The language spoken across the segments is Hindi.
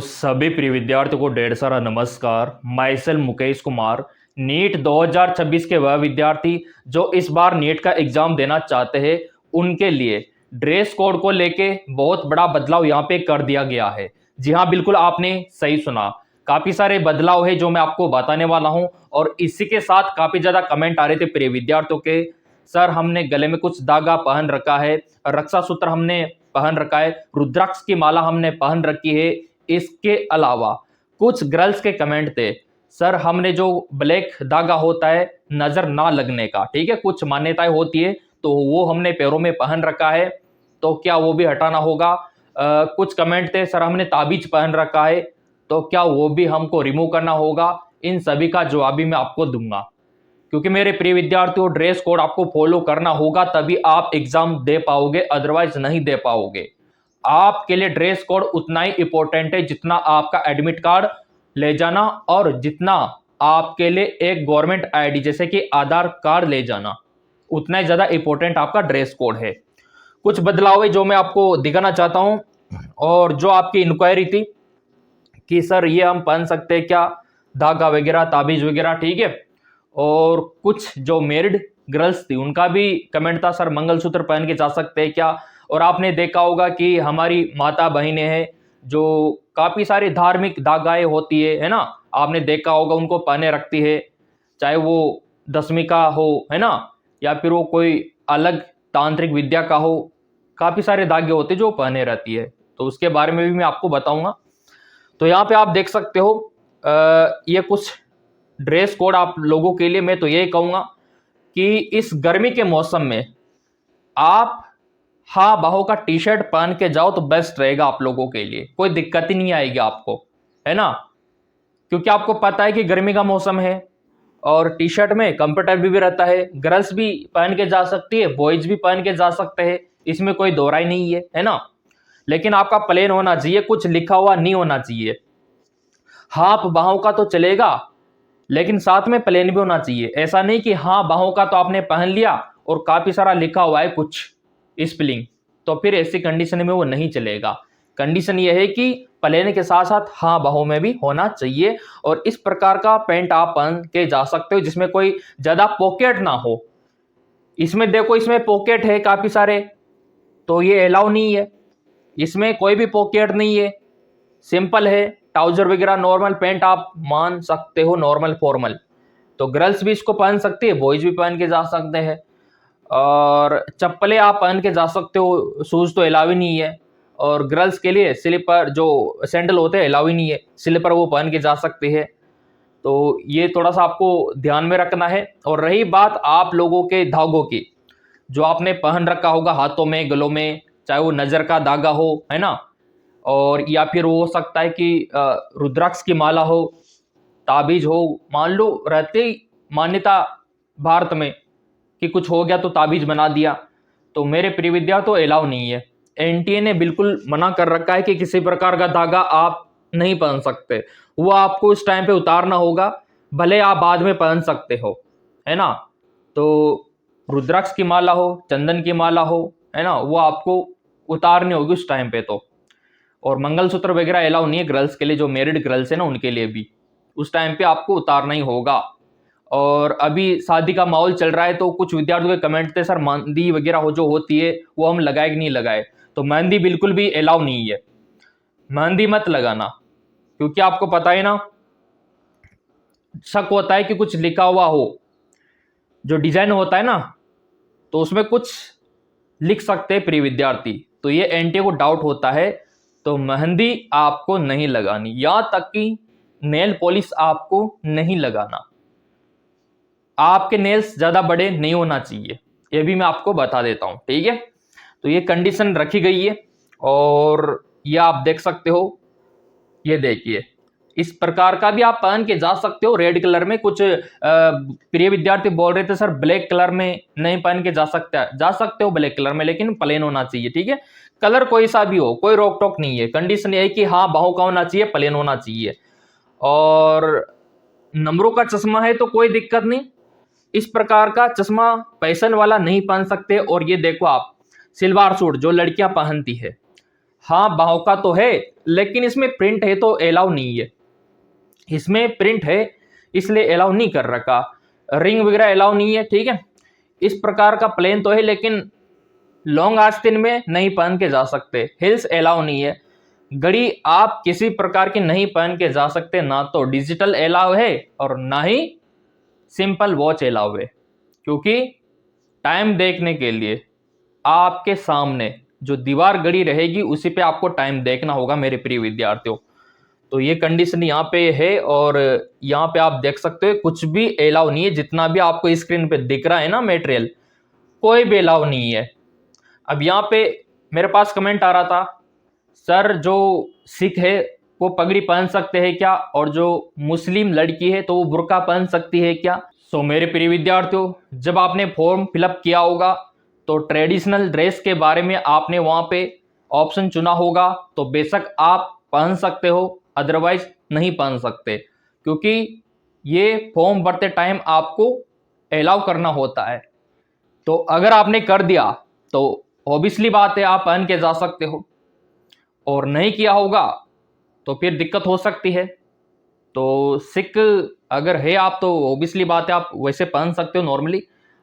सभी प्रिय विद्यार्थियों को ढेर सारा नमस्कार। Myself Mukesh Kumar. NEET 2026 के वह विद्यार्थी जो इस बार नीट का एग्जाम देना चाहते हैं उनके लिए ड्रेस कोड को लेके बहुत बड़ा बदलाव यहाँ पे कर दिया गया है। जी हाँ, बिल्कुल आपने सही सुना। काफी सारे बदलाव है जो मैं आपको बताने वाला हूँ और इसी के साथ काफी ज्यादा कमेंट आ रहे थे प्रिय विद्यार्थियों के, सर हमने गले में कुछ धागा पहन रखा है, रक्षा सूत्र हमने पहन रखा है, रुद्राक्ष की माला हमने पहन रखी है। इसके अलावा कुछ गर्ल्स के कमेंट थे, सर हमने जो ब्लैक धागा होता है नजर ना लगने का, ठीक है, कुछ मान्यताएं होती है तो वो हमने पैरों में पहन रखा है, तो क्या वो भी हटाना होगा। कुछ कमेंट थे, सर हमने ताबीज पहन रखा है तो क्या वो भी हमको रिमूव करना होगा। इन सभी का जवाब भी मैं आपको दूंगा, क्योंकि मेरे प्रिय विद्यार्थियों ड्रेस कोड आपको फॉलो करना होगा तभी आप एग्जाम दे पाओगे, अदरवाइज नहीं दे पाओगे। आपके लिए ड्रेस कोड उतना ही इंपॉर्टेंट है जितना आपका एडमिट कार्ड ले जाना और जितना आपके लिए एक गवर्नमेंट आईडी जैसे कि आधार कार्ड ले जाना, उतना ही ज्यादा इंपॉर्टेंट आपका ड्रेस कोड है। कुछ बदलाव है जो मैं आपको दिखाना चाहता हूं, और जो आपकी इंक्वायरी थी कि सर ये हम पहन सकते हैं क्या, धागा वगैरह ताबीज वगैरह, ठीक है। और कुछ जो मैरिड गर्ल्स थी उनका भी कमेंट था, सर मंगलसूत्र पहन के जा सकते हैं क्या। और आपने देखा होगा कि हमारी माता बहनें हैं जो काफी सारी धार्मिक धागाएं होती है ना, आपने देखा होगा उनको पहने रखती है, चाहे वो 10वीं का हो, है ना, या फिर वो कोई अलग तांत्रिक विद्या का हो, काफी सारे धागे होते जो पहने रहती है, तो उसके बारे में भी मैं आपको बताऊंगा। तो यहाँ पे आप देख सकते हो ये कुछ ड्रेस कोड आप लोगों के लिए। मैं तो यही कहूंगा कि इस गर्मी के मौसम में आप हाँ बाहों का टी शर्ट पहन के जाओ तो बेस्ट रहेगा आप लोगों के लिए, कोई दिक्कत ही नहीं आएगी आपको, है ना, क्योंकि आपको पता है कि गर्मी का मौसम है और टी शर्ट में कंफर्टेबल भी रहता है। गर्ल्स भी पहन के जा सकती है, बॉयज भी पहन के जा सकते हैं, इसमें कोई दो राय नहीं है ना। लेकिन आपका प्लेन होना चाहिए, कुछ लिखा हुआ नहीं होना चाहिए। हाफ बाहों का तो चलेगा लेकिन साथ में प्लेन भी होना चाहिए। ऐसा नहीं कि हाँ बाहों का तो आपने पहन लिया और काफी सारा लिखा हुआ है कुछ स्पेलिंग, तो फिर ऐसी कंडीशन में वो नहीं चलेगा। कंडीशन ये है कि प्लेन के साथ साथ हाँ बाहों में भी होना चाहिए। और इस प्रकार का पैंट आप पहन के जा सकते हो जिसमें कोई ज्यादा पॉकेट ना हो। इसमें देखो, इसमें पॉकेट है काफी सारे, तो ये अलाउ नहीं है, इसमें कोई भी पॉकेट नहीं है, सिंपल है। ट्राउजर वगैरह नॉर्मल पैंट आप मान सकते हो, नॉर्मल फॉर्मल, तो गर्ल्स भी इसको पहन सकती है, बॉयज भी पहन के जा सकते हैं। और चप्पलें आप पहन के जा सकते हो, शूज तो अलाउ ही नहीं है। और गर्ल्स के लिए स्लीपर जो सैंडल होते हैं अलाउ ही नहीं है, स्लीपर वो पहन के जा सकते हैं। तो ये थोड़ा सा आपको ध्यान में रखना है। और रही बात आप लोगों के धागों की, जो आपने पहन रखा होगा हाथों में, गलों में, चाहे वो नजर का धागा हो, है ना, और या फिर वो हो सकता है कि रुद्राक्ष की माला हो, ताबीज हो। मान लो रहते ही मान्यता भारत में कि कुछ हो गया तो ताबीज बना दिया, तो मेरे प्रिय विद्यार्थी तो अलाउ नहीं है। एनटीए ने बिल्कुल मना कर रखा है कि किसी प्रकार का धागा आप नहीं पहन सकते, वो आपको इस टाइम पे उतारना होगा, भले आप बाद में पहन सकते हो, है ना। तो रुद्राक्ष की माला हो, चंदन की माला हो, है ना, वो आपको उतारनी होगी उस टाइम पे। तो और मंगलसूत्र वगैरह अलाउ नहीं है गर्ल्स के लिए, जो मैरिड गर्ल्स है ना उनके लिए भी उस टाइम पे आपको उतारना ही होगा। और अभी शादी का माहौल चल रहा है तो कुछ विद्यार्थियों के कमेंट थे, सर मेहंदी वगैरह हो जो होती है वो हम लगाए कि नहीं लगाए, तो मेहंदी बिल्कुल भी अलाउ नहीं है, मेहंदी मत लगाना, क्योंकि आपको पता है ना, शक होता है कि कुछ लिखा हुआ हो, जो डिजाइन होता है ना तो उसमें कुछ लिख सकते हैं प्रिय विद्यार्थी, तो ये एनटीए को डाउट होता है। तो मेहंदी आपको नहीं लगानी, यहां तक कि नेल पॉलिश आपको नहीं लगाना, आपके नेल्स ज्यादा बड़े नहीं होना चाहिए, ये भी मैं आपको बता देता हूं, ठीक है। तो ये कंडीशन रखी गई है और ये आप देख सकते हो, ये देखिए इस प्रकार का भी आप पहन के जा सकते हो। रेड कलर में कुछ प्रिय विद्यार्थी बोल रहे थे सर ब्लैक कलर में नहीं पहन के जा सकते हो ब्लैक कलर में, लेकिन प्लेन होना चाहिए, ठीक है। कलर कोई सा भी हो, कोई रोक टोक नहीं है, कंडीशन ये है कि हाँ बाहों का होना चाहिए, प्लेन होना चाहिए। और नंबरों का चश्मा है तो कोई दिक्कत नहीं, इस प्रकार का चश्मा पैसन वाला नहीं पहन सकते। और ये देखो आप सिलवार सूट जो लड़कियां पहनती है, हाँ बाहों का तो है, लेकिन इसमें प्रिंट है तो अलाउ नहीं है, इसमें प्रिंट है इसलिए अलाउ नहीं कर रखा। रिंग वगैरह अलाउ नहीं है, ठीक है। इस प्रकार का प्लेन तो है, लेकिन लॉन्ग आस्तीन में नहीं पहन के जा सकते। हिल्स अलाउ नहीं है। घड़ी आप किसी प्रकार की नहीं पहन के जा सकते, ना तो डिजिटल अलाउ है और ना ही सिंपल वॉच अलाउ है, क्योंकि टाइम देखने के लिए आपके सामने जो दीवार घड़ी रहेगी उसी पे आपको टाइम देखना होगा मेरे प्रिय विद्यार्थियों। तो ये कंडीशन यहाँ पे है, और यहाँ पे आप देख सकते हो कुछ भी अलाउ नहीं है। जितना भी आपको स्क्रीन पे दिख रहा है ना मटेरियल, कोई भी अलाउ नहीं है। अब यहाँ पे मेरे पास कमेंट आ रहा था, सर जो सिख है वो पगड़ी पहन सकते हैं क्या, और जो मुस्लिम लड़की है तो वो बुर्का पहन सकती है क्या। सो मेरे प्रिय विद्यार्थियों, जब आपने फॉर्म फिलअप किया होगा तो ट्रेडिशनल ड्रेस के बारे में आपने वहाँ पे ऑप्शन चुना होगा, तो बेशक आप पहन सकते हो, अदरवाइज नहीं पहन सकते, क्योंकि ये फॉर्म भरते टाइम आपको अलाउ करना होता है। तो अगर आपने कर दिया तो ऑब्वियसली बात है आप पहन के जा सकते हो, और नहीं किया होगा तो फिर दिक्कत हो सकती है। तो सिख अगर है आप तो ऑब्वियसली बात है आप वैसे पहन सकते हो नॉर्मली।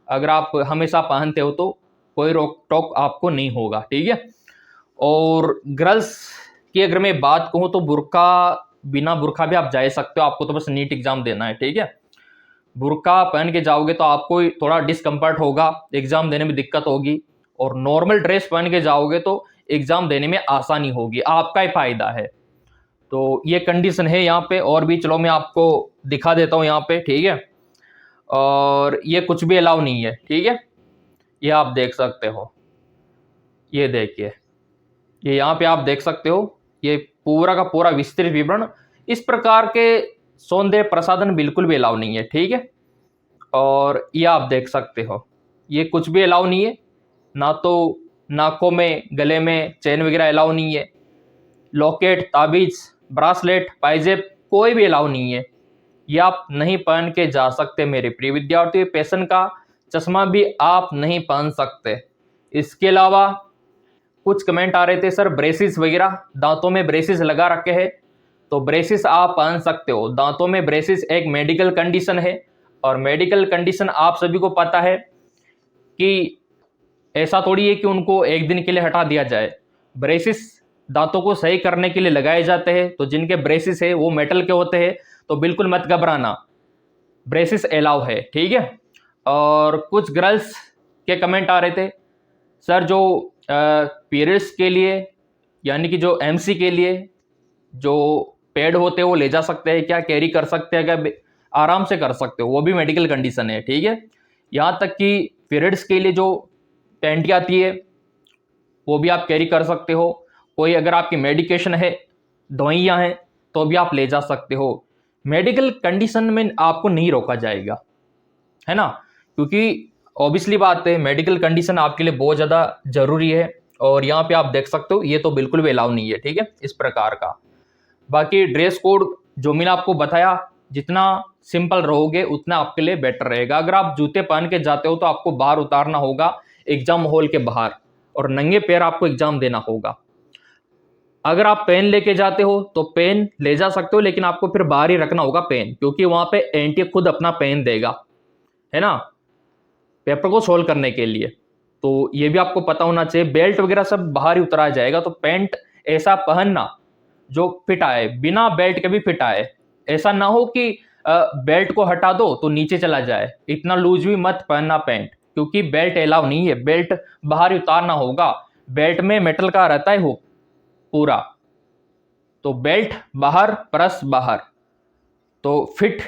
अगर आप हमेशा पहनते हो तो कोई रोक टोक आपको नहीं होगा, ठीक है। और गर्ल्स की अगर मैं बात कहूँ तो बुर्का, बिना बुर्का भी आप जा सकते हो, आपको तो बस नीट एग्जाम देना है, ठीक है। बुर्का पहन के जाओगे तो आपको थोड़ा डिस्कम्फर्ट होगा, एग्जाम देने में दिक्कत होगी, और नॉर्मल ड्रेस पहन के जाओगे तो एग्जाम देने में आसानी होगी, आपका ही फायदा है। तो ये कंडीशन है यहाँ पे, और भी चलो मैं आपको दिखा देता हूँ यहाँ पे, ठीक है। और ये कुछ भी अलाउ नहीं है, ठीक है। ये आप देख सकते हो, ये देखिए, ये यहाँ पे आप देख सकते हो, ये पूरा का पूरा विस्तृत विवरण। इस प्रकार के सौंदर्य प्रसाधन बिल्कुल भी अलाउ नहीं है, ठीक है। और ये आप देख सकते हो, ये कुछ भी अलाउ नहीं है, ना तो नाकों में गले में चेन वगैरह अलाउ नहीं है, लॉकेट ताबीज ब्रासलेट पाइजेब कोई भी अलाउ नहीं है, ये आप नहीं पहन के जा सकते मेरे प्रिय विद्यार्थियों। पैशन का चश्मा भी आप नहीं पहन सकते। इसके अलावा कुछ कमेंट आ रहे थे, सर ब्रेसिस वगैरह, दांतों में ब्रेसिस लगा रखे हैं, तो ब्रेसिस आप पहन सकते हो। दांतों में ब्रेसिस एक मेडिकल कंडीशन है, और मेडिकल कंडीशन आप सभी को पता है कि ऐसा थोड़ी है कि उनको एक दिन के लिए हटा दिया जाए। ब्रेसिस दांतों को सही करने के लिए लगाए जाते हैं, तो जिनके ब्रेसिस है वो मेटल के होते हैं, तो बिल्कुल मत घबराना, ब्रेसिस अलाउ है, ठीक है। और कुछ गर्ल्स के कमेंट आ रहे थे, सर जो पीरियड्स के लिए यानी कि जो एमसी के लिए जो पैड होते हैं वो ले जा सकते हैं क्या, कैरी कर सकते हैं क्या। आराम से कर सकते हो, वो भी मेडिकल कंडीशन है, ठीक है। यहाँ तक कि पीरियड्स के लिए जो पैंटी आती है वो भी आप कैरी कर सकते हो। कोई अगर आपकी मेडिकेशन है, दवाइयाँ हैं, तो भी आप ले जा सकते हो। मेडिकल कंडीशन में आपको नहीं रोका जाएगा, है ना, क्योंकि ऑब्वियसली बात है मेडिकल कंडीशन आपके लिए बहुत ज़्यादा ज़रूरी है। और यहाँ पे आप देख सकते हो, ये तो बिल्कुल भी अलाउ नहीं है, ठीक है, इस प्रकार का। बाकी ड्रेस कोड जो मैंने आपको बताया, जितना सिंपल रहोगे उतना आपके लिए बेटर रहेगा। अगर आप जूते पहन के जाते हो तो आपको बाहर उतारना होगा एग्जाम हॉल के बाहर, और नंगे पैर आपको एग्जाम देना होगा। अगर आप पेन लेके जाते हो तो पेन ले जा सकते हो, लेकिन आपको फिर बाहर ही रखना होगा पेन, क्योंकि वहां पे एंटी खुद अपना पेन देगा, है ना, पेपर को सोल्व करने के लिए। तो ये भी आपको पता होना चाहिए। बेल्ट वगैरह सब बाहर ही उतराया जाएगा, तो पैंट ऐसा पहनना जो फिट आए, बिना बेल्ट के भी फिट आए। ऐसा ना हो कि बेल्ट को हटा दो तो नीचे चला जाए, इतना लूज भी मत पहनना पैंट, क्योंकि बेल्ट अलाउ नहीं है। बेल्ट बाहर ही उतारना होगा, बेल्ट में मेटल का रहता है हो पूरा, तो बेल्ट बाहर पर्स बाहर, तो फिट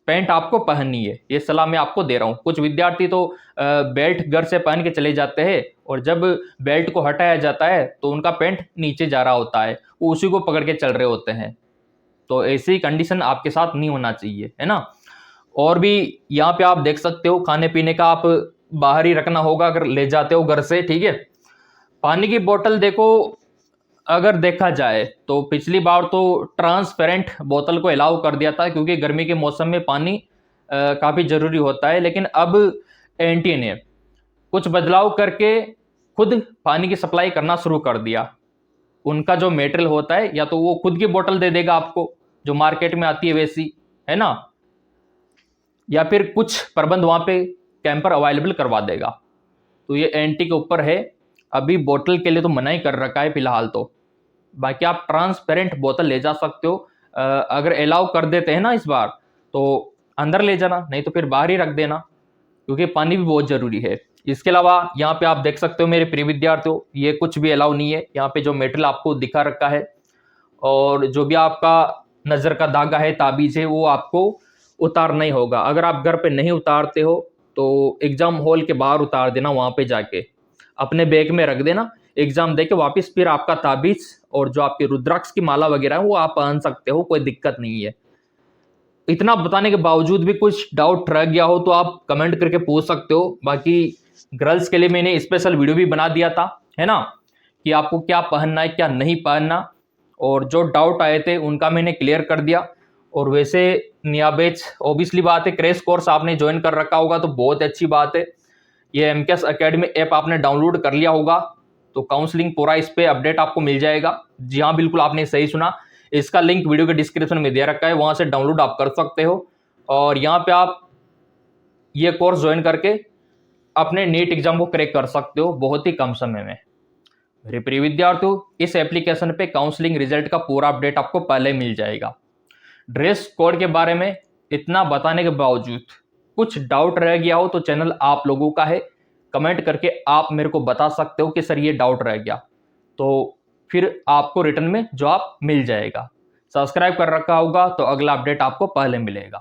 पैंट आपको पहननी है। ये सलाह मैं आपको दे रहा हूँ। कुछ विद्यार्थी तो बेल्ट घर से पहन के चले जाते हैं, और जब बेल्ट को हटाया जाता है तो उनका पैंट नीचे जा रहा होता है, वो उसी को पकड़ के चल रहे होते हैं। तो ऐसी कंडीशन आपके साथ नहीं होना चाहिए, है ना। और भी यहाँ पे आप देख सकते हो, खाने पीने का आप बाहर ही रखना होगा अगर ले जाते हो घर से, ठीक है। पानी की बोतल देखो, अगर देखा जाए तो पिछली बार तो ट्रांसपेरेंट बोतल को अलाउ कर दिया था, क्योंकि गर्मी के मौसम में पानी काफ़ी ज़रूरी होता है। लेकिन अब एनटीए ने कुछ बदलाव करके खुद पानी की सप्लाई करना शुरू कर दिया। उनका जो मेटेरियल होता है या तो वो खुद की बोतल दे देगा आपको जो मार्केट में आती है वैसी, है ना, या फिर कुछ प्रबंध वहां पे कैंपर अवेलेबल करवा देगा। तो ये एंटी के ऊपर है, अभी बोतल के लिए तो मना ही कर रखा है फिलहाल तो। बाकी आप ट्रांसपेरेंट बोतल ले जा सकते हो, अगर अलाउ कर देते हैं ना इस बार तो अंदर ले जाना, नहीं तो फिर बाहर ही रख देना, क्योंकि पानी भी बहुत जरूरी है। इसके अलावा यहाँ पे आप देख सकते हो मेरे प्रिय विद्यार्थियों, ये कुछ भी अलाउ नहीं है। यहाँ पे जो मेटेरियल आपको दिखा रखा है और जो भी आपका नजर का धागा है, ताबीज है, वो आपको उतारना ही होगा। अगर आप घर पे नहीं उतारते हो तो एग्जाम हॉल के बाहर उतार देना, वहां पे जाके अपने बैग में रख देना। एग्जाम देके वापस फिर आपका ताबीज और जो आपकी रुद्राक्ष की माला वगैरह है वो आप पहन सकते हो, कोई दिक्कत नहीं है। इतना बताने के बावजूद भी कुछ डाउट रह गया हो तो आप कमेंट करके पूछ सकते हो। बाकी गर्ल्स के लिए मैंने स्पेशल वीडियो भी बना दिया था, है ना, कि आपको क्या पहनना है क्या नहीं पहनना, और जो डाउट आए थे उनका मैंने क्लियर कर दिया। और वैसे नियाबेज ऑब्वियसली बात है, क्रैश कोर्स आपने ज्वाइन कर रखा होगा तो बहुत अच्छी बात है। ये एमकेएस एकेडमी ऐप आपने डाउनलोड कर लिया होगा तो काउंसलिंग पूरा इस पे अपडेट आपको मिल जाएगा। जी हाँ, बिल्कुल आपने सही सुना, इसका लिंक वीडियो के डिस्क्रिप्शन में दे रखा है, वहां से डाउनलोड आप कर सकते हो। और यहाँ पे आप ये कोर्स ज्वाइन करके अपने नीट एग्जाम को क्रैक कर सकते हो बहुत ही कम समय में। मेरे प्रिय विद्यार्थियों, इस एप्लीकेशन पे काउंसलिंग रिजल्ट का पूरा अपडेट आपको पहले मिल जाएगा। ड्रेस कोड के बारे में इतना बताने के बावजूद कुछ डाउट रह गया हो तो चैनल आप लोगों का है, कमेंट करके आप मेरे को बता सकते हो कि सर ये डाउट रह गया, तो फिर आपको रिटर्न में जवाब मिल जाएगा। सब्सक्राइब कर रखा होगा तो अगला अपडेट आपको पहले मिलेगा।